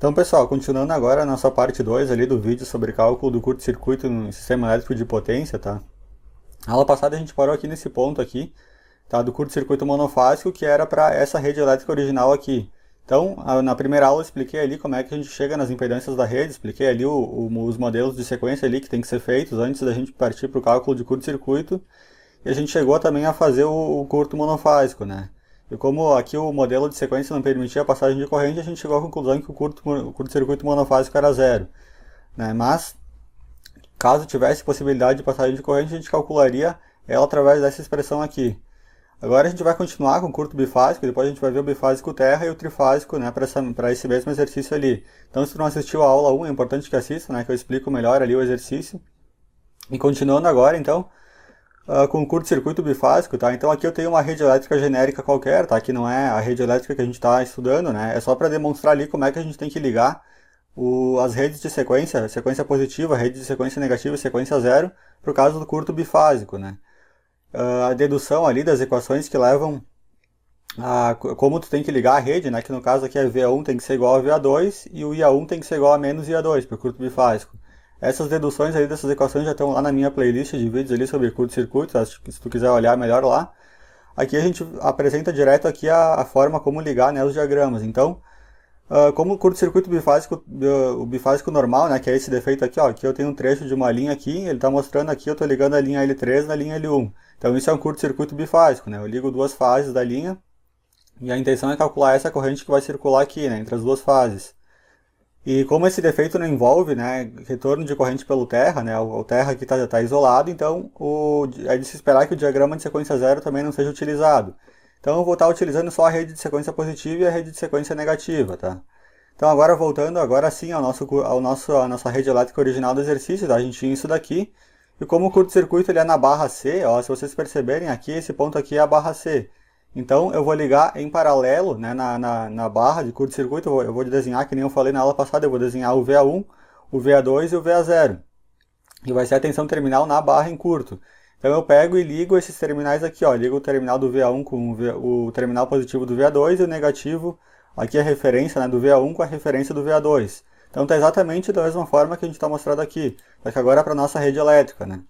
Então, pessoal, continuando agora a nossa parte 2 ali do vídeo sobre cálculo do curto-circuito no sistema elétrico de potência, tá? A aula passada a gente parou aqui nesse ponto aqui, tá? Do curto-circuito monofásico, que era para essa rede elétrica original aqui. Então, na primeira aula eu expliquei ali como é que a gente chega nas impedâncias da rede, expliquei ali os modelos de sequência ali que tem que ser feitos antes da gente partir para o cálculo de curto-circuito, e a gente chegou também a fazer o curto monofásico, né? E como aqui o modelo de sequência não permitia a passagem de corrente, a gente chegou à conclusão que o curto-circuito monofásico era zero, né? Mas, caso tivesse possibilidade de passagem de corrente, a gente calcularia ela através dessa expressão aqui. Agora a gente vai continuar com o curto bifásico, depois a gente vai ver o bifásico terra e o trifásico, né, para esse mesmo exercício ali. Então, se tu não assistiu a aula 1, é importante que assista, né, que eu explico melhor ali o exercício. E continuando agora, então, com curto-circuito bifásico, tá? Então aqui eu tenho uma rede elétrica genérica qualquer, tá? Que não é a rede elétrica que a gente está estudando, né? É só para demonstrar ali como é que a gente tem que ligar as redes de sequência, sequência positiva, rede de sequência negativa e sequência zero, para o caso do curto bifásico, né? A dedução ali das equações que levam a como tu tem que ligar a rede, né? Que no caso aqui é VA1 tem que ser igual a VA2 e o IA1 tem que ser igual a menos IA2 para o curto bifásico. Essas deduções aí dessas equações já estão lá na minha playlist de vídeos ali sobre curto-circuito, se tu quiser olhar melhor lá. Aqui a gente apresenta direto aqui a forma como ligar, né, os diagramas. Então, como o curto-circuito bifásico, o bifásico normal, né, que é esse defeito aqui, ó, aqui eu tenho um trecho de uma linha aqui, ele está mostrando aqui, eu estou ligando a linha L3 na linha L1. Então isso é um curto-circuito bifásico, né, eu ligo duas fases da linha e a intenção é calcular essa corrente que vai circular aqui, né, entre as duas fases. E como esse defeito não envolve, né, retorno de corrente pelo terra, né, o terra aqui está isolado, então é de se esperar que o diagrama de sequência zero também não seja utilizado. Então eu vou estar utilizando só a rede de sequência positiva e a rede de sequência negativa, tá? Então agora voltando agora sim à nossa rede elétrica original do exercício, tá? A gente tinha isso daqui, e como o curto-circuito ele é na barra C, ó, se vocês perceberem aqui, esse ponto aqui é a barra C. Então eu vou ligar em paralelo, né, na barra de curto-circuito, eu vou desenhar, que nem eu falei na aula passada, eu vou desenhar o VA1, o VA2 e o VA0. E vai ser a tensão terminal na barra em curto. Então eu pego e ligo esses terminais aqui, ó, ligo o terminal do VA1 com o terminal positivo do VA2 e o negativo, aqui a referência, né, do VA1 com a referência do VA2. Então está exatamente da mesma forma que a gente está mostrando aqui, só que agora é para a nossa rede elétrica, né?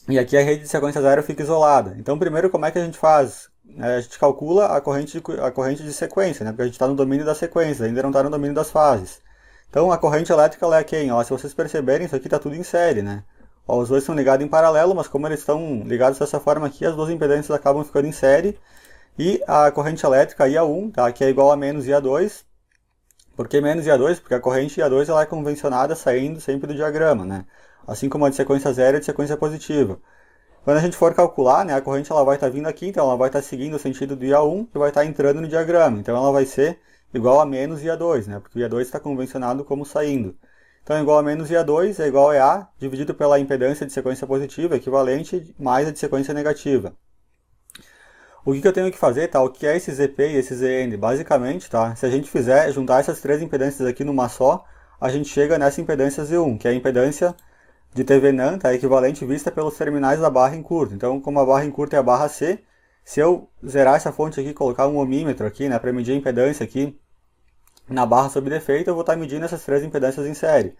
E aqui a rede de sequência zero fica isolada. Então, primeiro, como é que a gente faz? A gente calcula a corrente de sequência, né? Porque a gente está no domínio da sequência, ainda não está no domínio das fases. Então, a corrente elétrica ela é quem? Ó, se vocês perceberem, isso aqui está tudo em série, né? Ó, os dois estão ligados em paralelo, mas como eles estão ligados dessa forma aqui, as duas impedâncias acabam ficando em série. E a corrente elétrica IA1, tá? Que é igual a menos IA2. Por que menos IA2? Porque a corrente IA2 ela é convencionada saindo sempre do diagrama, né? Assim como a de sequência zero e a de sequência positiva. Quando a gente for calcular, né, a corrente ela vai estar vindo aqui, então ela vai estar seguindo o sentido do IA1 e vai estar entrando no diagrama. Então ela vai ser igual a menos IA2, né, porque o IA2 está convencionado como saindo. Então igual a menos IA2 é igual a EA dividido pela impedância de sequência positiva, equivalente, mais a de sequência negativa. O que eu tenho que fazer, tá? O que é esse ZP e esse ZN? Basicamente, tá? Se a gente fizer juntar essas três impedâncias aqui numa só, a gente chega nessa impedância Z1, que é a impedância de Thevenin, tá? Equivalente vista pelos terminais da barra em curto. Então, como a barra em curto é a barra C, se eu zerar essa fonte aqui, colocar um ohmímetro aqui, né, para medir a impedância aqui na barra sob defeito, eu vou estar medindo essas três impedâncias em série.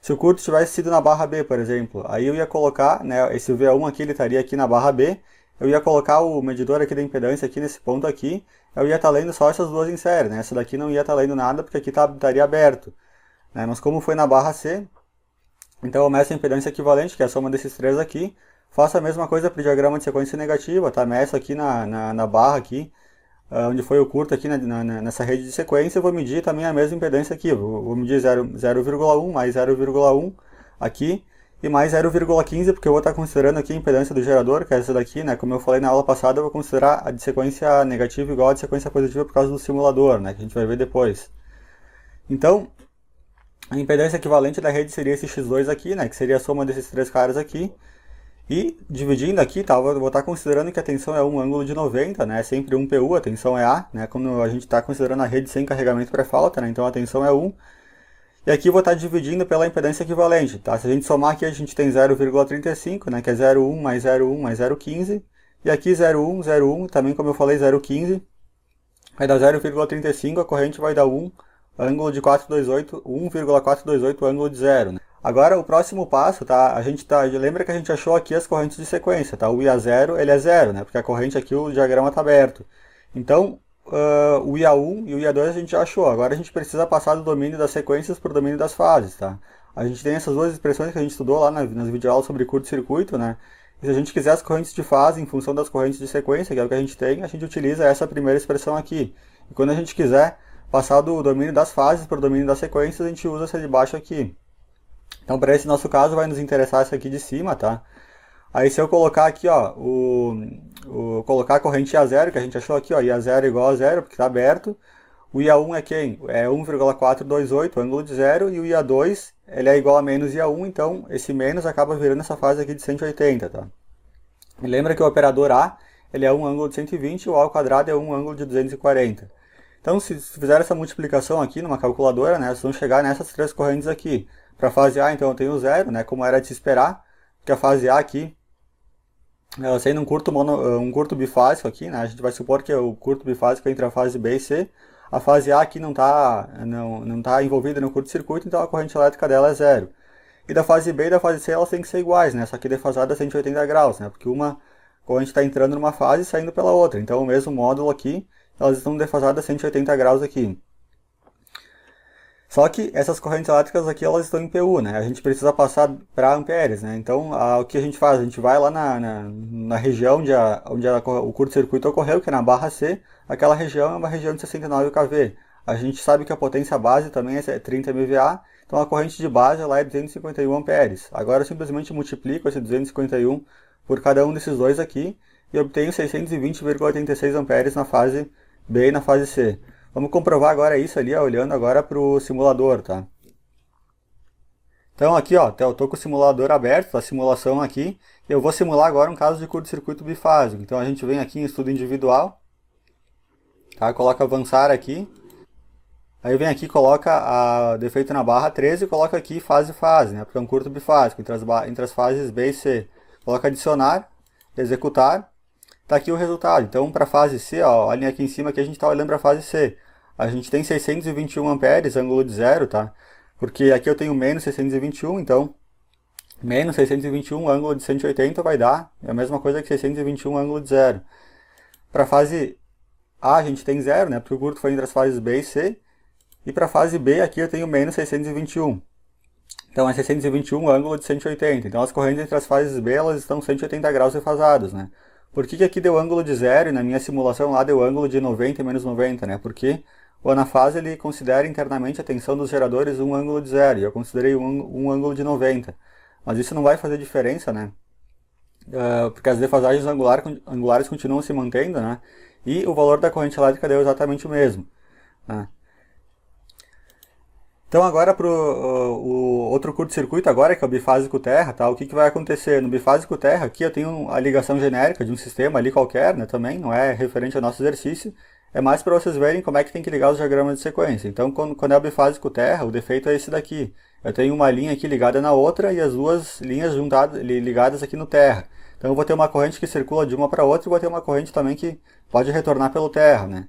Se o curto tivesse sido na barra B, por exemplo, aí eu ia colocar, né, esse VA1 aqui, ele estaria aqui na barra B, eu ia colocar o medidor aqui da impedância aqui nesse ponto aqui, eu ia estar lendo só essas duas em série, né? Essa daqui não ia estar lendo nada porque aqui estaria aberto, né? Mas como foi na barra C, então eu meço a impedância equivalente, que é a soma desses três aqui, faço a mesma coisa para o diagrama de sequência negativa, tá? Meço aqui na barra aqui, onde foi o curto aqui nessa rede de sequência, eu vou medir também a mesma impedância aqui, vou medir 0,1 mais 0,1 aqui, e mais 0,15, porque eu vou estar considerando aqui a impedância do gerador, que é essa daqui, né? Como eu falei na aula passada, eu vou considerar a de sequência negativa igual a de sequência positiva por causa do simulador, né? Que a gente vai ver depois. Então, a impedância equivalente da rede seria esse X2 aqui, né? Que seria a soma desses três caras aqui. E dividindo aqui, tá? Eu vou estar considerando que a tensão é um ângulo de 90, né? Sempre 1 PU, a tensão é A, né? Quando a gente está considerando a rede sem carregamento pré-falta, né? Então a tensão é 1. E aqui eu vou estar dividindo pela impedância equivalente, tá? Se a gente somar aqui, a gente tem 0,35, né? Que é 0,1 mais 0,1 mais 0,15. E aqui 0,1, 0,1, também como eu falei, 0,15. vai dar 0,35, a corrente vai dar 1, ângulo de 428, 1,428 ângulo de 0. Né? Agora o próximo passo, tá? Lembra que a gente achou aqui as correntes de sequência, tá? O IA0, ele é 0, né? Porque a corrente aqui, o diagrama está aberto. Então, o IA1 e o IA2 a gente já achou. Agora a gente precisa passar do domínio das sequências para o domínio das fases, tá? A gente tem essas duas expressões que a gente estudou lá nas videoaulas sobre curto-circuito, né? E se a gente quiser as correntes de fase em função das correntes de sequência, que é o que a gente utiliza essa primeira expressão aqui. E quando a gente quiser passar do domínio das fases para o domínio das sequências, a gente usa essa de baixo aqui. Então, para esse nosso caso, vai nos interessar essa aqui de cima, tá? Aí, se eu colocar aqui, ó, colocar a corrente IA0, que a gente achou aqui, ó, IA0 igual a 0, porque está aberto. O IA1 é quem? É 1,428, ângulo de 0, e o IA2, ele é igual a menos IA1, então esse menos acaba virando essa fase aqui de 180, tá? E lembra que o operador A, ele é um ângulo de 120, e o A ao quadrado é um ângulo de 240. Então, se fizer essa multiplicação aqui numa calculadora, né, vocês vão chegar nessas três correntes aqui. Para a fase A, então, eu tenho 0, né, como era de se esperar, porque a fase A aqui, ela sendo um curto bifásico aqui, né, a gente vai supor que é o curto bifásico entre a fase B e C. A fase A aqui não tá envolvida no curto-circuito, então a corrente elétrica dela é 0. E da fase B e da fase C elas têm que ser iguais, né, só que defasada a 180 graus, né, porque uma corrente está entrando numa fase e saindo pela outra. Então, o mesmo módulo aqui, elas estão defasadas a 180 graus aqui. Só que essas correntes elétricas aqui, elas estão em PU, né? A gente precisa passar para amperes, né? Então, o que a gente faz? A gente vai lá na região onde o curto-circuito ocorreu, que é na barra C. Aquela região é uma região de 69 kV. A gente sabe que a potência base também é 30 MVA, então a corrente de base lá é 251 amperes. Agora eu simplesmente multiplico esse 251 por cada um desses dois aqui e obtenho 620,86 amperes na fase B e na fase C. Vamos comprovar agora isso ali, ó, olhando agora para o simulador, tá? Então aqui, ó, eu estou com o simulador aberto, a simulação aqui, e eu vou simular agora um caso de curto-circuito bifásico. Então a gente vem aqui em estudo individual, tá? Coloca avançar aqui, aí vem aqui, coloca a defeito na barra 13 e coloca aqui fase, né? Porque é um curto bifásico, entre as fases B e C. Coloca adicionar, executar. Está aqui o resultado. Então, para a fase C, ó, olhem aqui em cima que a gente está olhando para a fase C. A gente tem 621 amperes, ângulo de 0, tá? Porque aqui eu tenho menos 621, então menos 621, ângulo de 180 vai dar a mesma coisa que 621, ângulo de 0. Para a fase A a gente tem 0, né? Porque o curto foi entre as fases B e C. E para a fase B aqui eu tenho menos 621. Então é 621, ângulo de 180. Então as correntes entre as fases B elas estão 180 graus defasadas, né? Por que aqui deu ângulo de 0 e na minha simulação lá deu ângulo de 90 e menos 90, né? Porque o anafase ele considera internamente a tensão dos geradores um ângulo de 0 e eu considerei um ângulo de 90. Mas isso não vai fazer diferença, né? Porque as defasagens angulares continuam se mantendo, né? E o valor da corrente elétrica deu exatamente o mesmo, né? Então agora para o outro curto-circuito agora, que é o bifásico terra, tá? O que vai acontecer? No bifásico terra, aqui eu tenho a ligação genérica de um sistema ali qualquer, né? Também, não é referente ao nosso exercício. É mais para vocês verem como é que tem que ligar os diagramas de sequência. Então, quando é o bifásico terra, o defeito é esse daqui. Eu tenho uma linha aqui ligada na outra e as duas linhas ligadas aqui no terra. Então eu vou ter uma corrente que circula de uma para outra e vou ter uma corrente também que pode retornar pelo terra, né?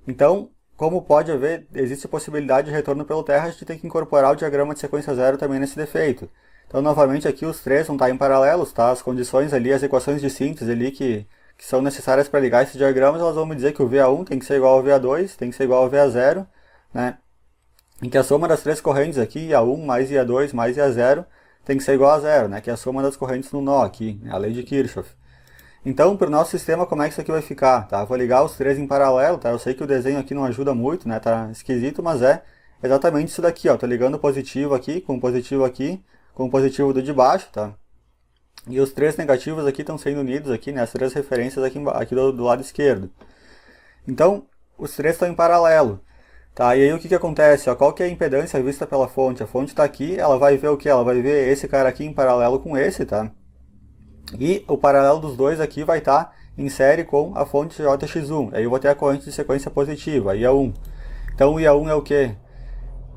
Então, como pode haver, existe a possibilidade de retorno pelo terra, a gente tem que incorporar o diagrama de sequência zero também nesse defeito. Então, novamente, aqui os três vão estar em paralelos, tá? As condições ali, as equações de síntese ali que são necessárias para ligar esses diagramas, elas vão me dizer que o VA1 tem que ser igual ao VA2, tem que ser igual ao VA0, né? Em que a soma das três correntes aqui, IA1 mais IA2 mais IA0, tem que ser igual a 0, né? Que é a soma das correntes no nó aqui, a lei de Kirchhoff. Então, para o nosso sistema, como é que isso aqui vai ficar? Tá? Vou ligar os três em paralelo, tá? Eu sei que o desenho aqui não ajuda muito, né? Tá esquisito, mas é exatamente isso daqui, ó. Tô ligando o positivo aqui, com o positivo do de baixo, tá? E os três negativos aqui estão sendo unidos aqui, né? As três referências aqui do lado esquerdo. Então, os três estão em paralelo. Tá? E aí o que acontece? Ó, qual que é a impedância vista pela fonte? A fonte está aqui, ela vai ver o que? Ela vai ver esse cara aqui em paralelo com esse, tá? E o paralelo dos dois aqui vai estar em série com a fonte JX1. Aí eu vou ter a corrente de sequência positiva, IA1. Então o IA1 é o que?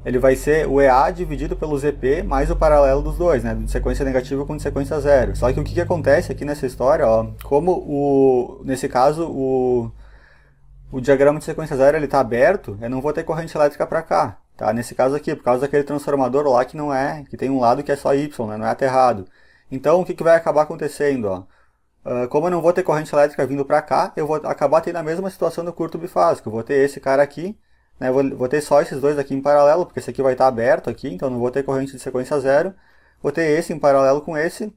Ele vai ser o EA dividido pelo ZP mais o paralelo dos dois, né? De sequência negativa com de sequência zero. Só que o que acontece aqui nessa história, ó, como nesse caso o diagrama de sequência zero está aberto, eu não vou ter corrente elétrica para cá. Tá? Nesse caso aqui, por causa daquele transformador lá que não é, que tem um lado que é só Y, né? Não é aterrado. Então o que, que vai acabar acontecendo? Ó? Como eu não vou ter corrente elétrica vindo para cá, eu vou acabar tendo a mesma situação do curto bifásico. Eu vou ter esse cara aqui, né? Vou ter só esses dois aqui em paralelo, porque esse aqui vai estar aberto aqui, então não vou ter corrente de sequência zero. Vou ter esse em paralelo com esse.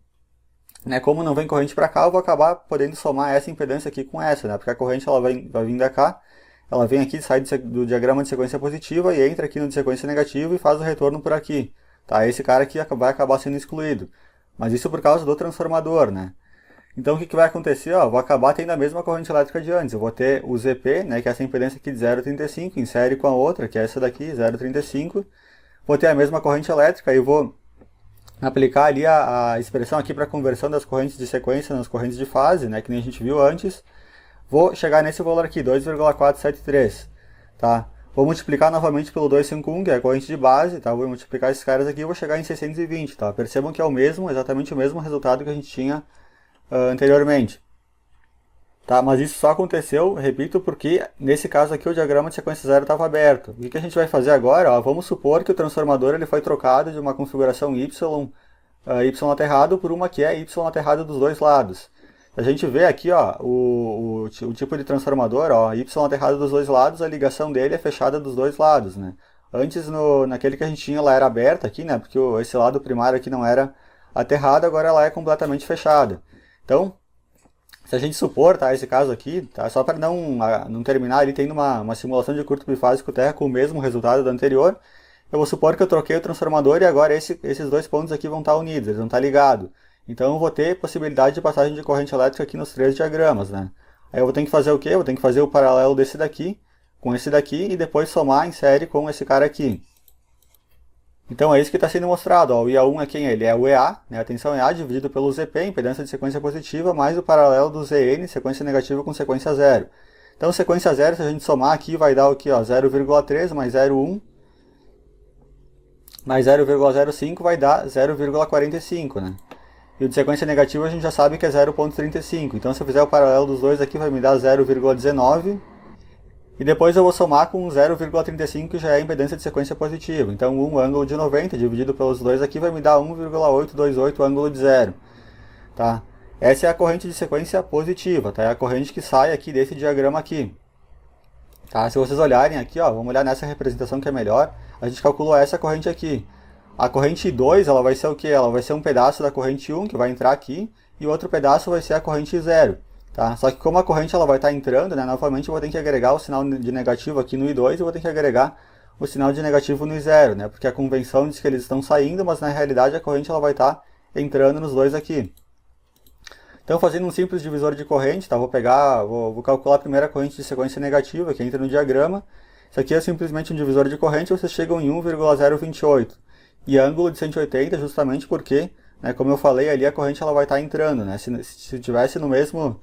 Né? Como não vem corrente para cá, eu vou acabar podendo somar essa impedância aqui com essa, né? Porque a corrente ela vai vir da cá, ela vem aqui, sai do diagrama de sequência positiva e entra aqui no de sequência negativa e faz o retorno por aqui. Tá? Esse cara aqui vai acabar sendo excluído. Mas isso por causa do transformador, né? Então o que, que vai acontecer? Ó, eu vou acabar tendo a mesma corrente elétrica de antes. Eu vou ter o ZP, né, que é essa impedância aqui de 0,35, em série com a outra, que é essa daqui, 0,35. Vou ter a mesma corrente elétrica e vou aplicar ali a expressão aqui para conversão das correntes de sequência nas correntes de fase, né, que nem a gente viu antes. Vou chegar nesse valor aqui, 2,473. Tá? Vou multiplicar novamente pelo 251, que é a corrente de base. Tá? Vou multiplicar esses caras aqui e vou chegar em 620. Tá? Percebam que é exatamente o mesmo resultado que a gente tinha anteriormente. Tá? Mas isso só aconteceu, repito, porque nesse caso aqui o diagrama de sequência zero estava aberto. O que a gente vai fazer agora? Ó, vamos supor que o transformador ele foi trocado de uma configuração Y, Y aterrado por uma que é Y aterrado dos dois lados. A gente vê aqui ó, o tipo de transformador, ó, Y aterrado dos dois lados, a ligação dele é fechada dos dois lados. Né? Antes, naquele que a gente tinha, ela era aberta aqui, né? Porque esse lado primário aqui não era aterrado, agora ela é completamente fechada. Então, se a gente supor, tá, esse caso aqui, tá, só para não terminar ali tendo uma simulação de curto bifásico terra com o mesmo resultado do anterior, eu vou supor que eu troquei o transformador e agora esses dois pontos aqui vão estar unidos, eles vão estar ligados. Então eu vou ter possibilidade de passagem de corrente elétrica aqui nos três diagramas, né? Aí eu vou ter que fazer o quê? Eu vou ter que fazer o paralelo desse daqui com esse daqui e depois somar em série com esse cara aqui. Então é isso que está sendo mostrado. Ó. O IA1 é quem? Ele é o EA, né? A tensão EA dividido pelo ZP, impedância de sequência positiva, mais o paralelo do ZN, sequência negativa com sequência zero. Então sequência zero, se a gente somar aqui, vai dar o que? 0,3 mais 0,1 mais 0,05 vai dar 0,45, né? E o de sequência negativa a gente já sabe que é 0,35. Então se eu fizer o paralelo dos dois aqui, vai me dar 0,19. E depois eu vou somar com 0,35, que já é a impedância de sequência positiva. Então, um ângulo de 90 dividido pelos dois aqui vai me dar 1,828 ângulo de zero. Tá? Essa é a corrente de sequência positiva, tá? É a corrente que sai aqui desse diagrama aqui. Tá? Se vocês olharem aqui, ó, vamos olhar nessa representação que é melhor, a gente calculou essa corrente aqui. A corrente 2, ela vai ser o quê? Ela vai ser um pedaço da corrente 1, que vai entrar aqui, e o outro pedaço vai ser a corrente 0. Tá? Só que como a corrente ela vai estar entrando, né, novamente eu vou ter que agregar o sinal de negativo aqui no I2 e vou ter que agregar o sinal de negativo no I0, né, porque a convenção diz que eles estão saindo, mas na realidade a corrente ela vai estar entrando nos dois aqui. Então fazendo um simples divisor de corrente, tá, vou calcular a primeira corrente de sequência negativa que entra no diagrama. Isso aqui é simplesmente um divisor de corrente, vocês chegam em 1,028. E ângulo de 180 justamente porque, né, como eu falei, ali a corrente ela vai estar entrando. Né, se tivesse no mesmo...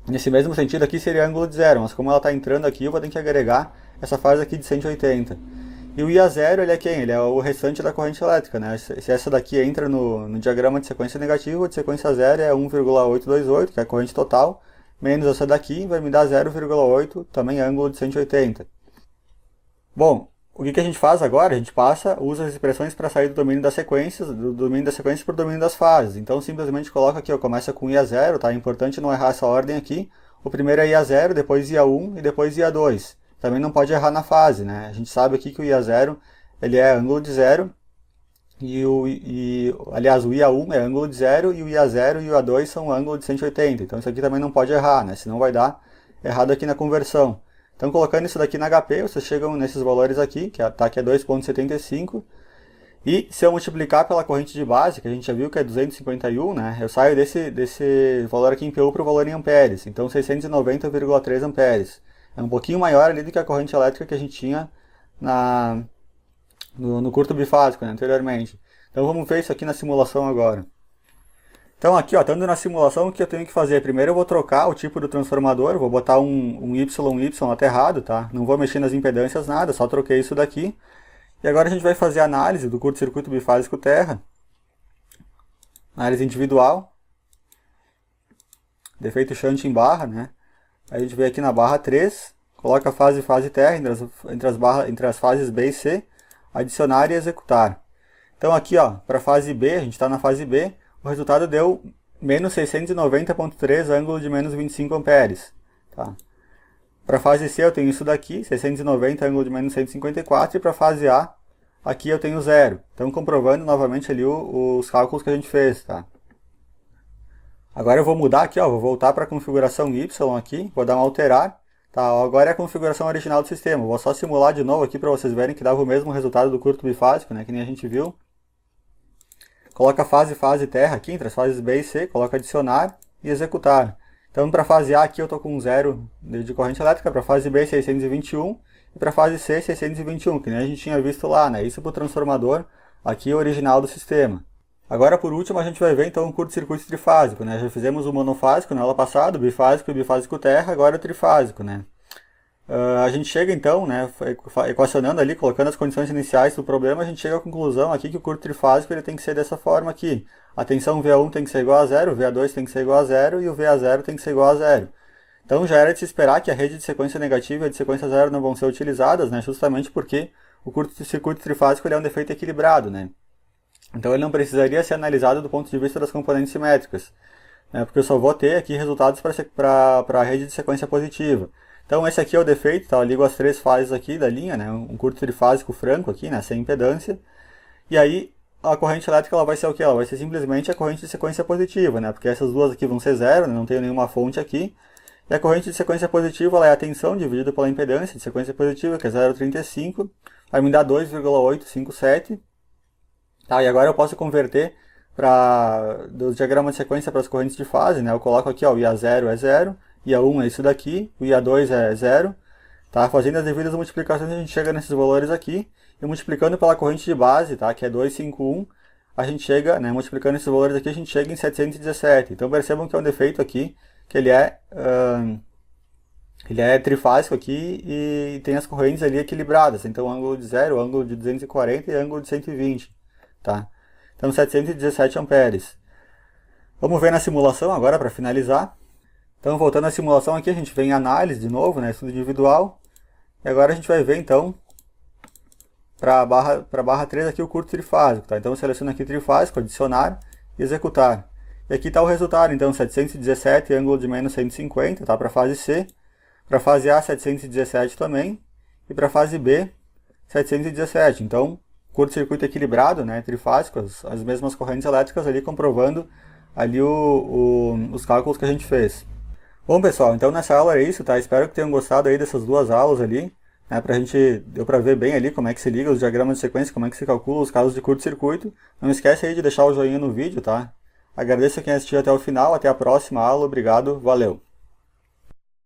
nesse mesmo sentido aqui seria ângulo de zero, mas como ela está entrando aqui, eu vou ter que agregar essa fase aqui de 180. E o IA0, ele é quem? Ele é o restante da corrente elétrica, né? Se essa daqui entra no diagrama de sequência negativa, o de sequência zero é 1,828, que é a corrente total, menos essa daqui, vai me dar 0,8, também ângulo de 180. Bom, o que a gente faz agora? A gente usa as expressões para sair do domínio das sequências, para o domínio das fases. Então, simplesmente coloca aqui, ó, começa com IA0, tá? É importante não errar essa ordem aqui. O primeiro é IA0, depois IA1 e depois IA2. Também não pode errar na fase, né? A gente sabe aqui que o IA0 ele é ângulo de zero, aliás, o IA1 é ângulo de zero e o IA0 e o IA2 são ângulo de 180. Então, isso aqui também não pode errar, né? Senão vai dar errado aqui na conversão. Então, colocando isso daqui na HP, vocês chegam nesses valores aqui, que é 2,75. E se eu multiplicar pela corrente de base, que a gente já viu que é 251, né, eu saio desse valor aqui em PU para o valor em amperes. Então, 690,3 amperes. É um pouquinho maior ali do que a corrente elétrica que a gente tinha no curto bifásico, né, anteriormente. Então, vamos ver isso aqui na simulação agora. Então aqui, ó, estando na simulação, o que eu tenho que fazer? Primeiro eu vou trocar o tipo do transformador, vou botar um YY aterrado, tá? Não vou mexer nas impedâncias, nada, só troquei isso daqui. E agora a gente vai fazer a análise do curto-circuito bifásico terra. Análise individual. Defeito shunt em barra, né? Aí a gente vem aqui na barra 3, coloca fase terra entre as fases B e C, adicionar e executar. Então aqui, ó, para a fase B, a gente está na fase B, o resultado deu menos 690,3 ângulo de menos 25 amperes. Tá? Para a fase C eu tenho isso daqui, 690 ângulo de menos 154, e para a fase A, aqui eu tenho 0. Então comprovando novamente ali os cálculos que a gente fez. Tá? Agora eu vou mudar aqui, ó, vou voltar para a configuração Y aqui, vou dar um alterar. Tá, agora é a configuração original do sistema. Vou só simular de novo aqui para vocês verem que dava o mesmo resultado do curto bifásico, né, que nem a gente viu. Coloca fase terra aqui, entre as fases B e C, coloca adicionar e executar. Então para a fase A aqui eu estou com 0 de corrente elétrica, para a fase B 621 e para a fase C 621, que nem a gente tinha visto lá, né? Isso para o transformador aqui original do sistema. Agora por último a gente vai ver então um curto-circuito trifásico, né? Já fizemos o monofásico na aula passada, o bifásico e o bifásico terra, agora o trifásico, né? A gente chega então, né, equacionando ali, colocando as condições iniciais do problema, a gente chega à conclusão aqui que o curto trifásico ele tem que ser dessa forma aqui. A tensão VA1 tem que ser igual a 0, o VA2 tem que ser igual a 0 e o VA0 tem que ser igual a 0. Então já era de se esperar que a rede de sequência negativa e a de sequência zero não vão ser utilizadas, né, justamente porque o curto-circuito trifásico ele é um defeito equilibrado, né. Então ele não precisaria ser analisado do ponto de vista das componentes simétricas, né, porque eu só vou ter aqui resultados para a rede de sequência positiva. Então esse aqui é o defeito, tá? Eu ligo as três fases aqui da linha, né? Um curto trifásico franco aqui, né? Sem impedância. E aí a corrente elétrica ela vai ser o quê? Ela vai ser simplesmente a corrente de sequência positiva, né? Porque essas duas aqui vão ser zero, né? Não tenho nenhuma fonte aqui. E a corrente de sequência positiva ela é a tensão dividida pela impedância de sequência positiva, que é 0,35. Vai me dar 2,857. Tá? E agora eu posso converter dos diagramas de sequência para as correntes de fase, né? Eu coloco aqui, ó, o IA0 é 0. IA1 é isso daqui, o IA2 é 0. Tá? Fazendo as devidas multiplicações a gente chega nesses valores aqui. E multiplicando pela corrente de base, tá? Que é 251, a gente chega, né, multiplicando esses valores aqui, a gente chega em 717. Então percebam que é um defeito aqui, que ele é trifásico aqui e tem as correntes ali equilibradas. Então ângulo de 0, ângulo de 240 e ângulo de 120. Tá? Então 717 amperes. Vamos ver na simulação agora para finalizar. Então, voltando à simulação aqui, a gente vem em análise de novo, né, estudo individual. E agora a gente vai ver, então, para a barra 3 aqui o curto trifásico. Tá? Então, eu seleciono aqui trifásico, adicionar e executar. E aqui está o resultado, então, 717, ângulo de menos 150, tá? Para a fase C. Para a fase A, 717 também. E para a fase B, 717. Então, curto-circuito equilibrado, né, trifásico, as mesmas correntes elétricas ali, comprovando ali os cálculos que a gente fez. Bom pessoal, então nessa aula é isso, tá? Espero que tenham gostado aí dessas duas aulas ali, né? Deu pra ver bem ali como é que se liga os diagramas de sequência, como é que se calcula os casos de curto-circuito. Não esquece aí de deixar o joinha no vídeo, tá? Agradeço a quem assistiu até o final, até a próxima aula, obrigado, valeu!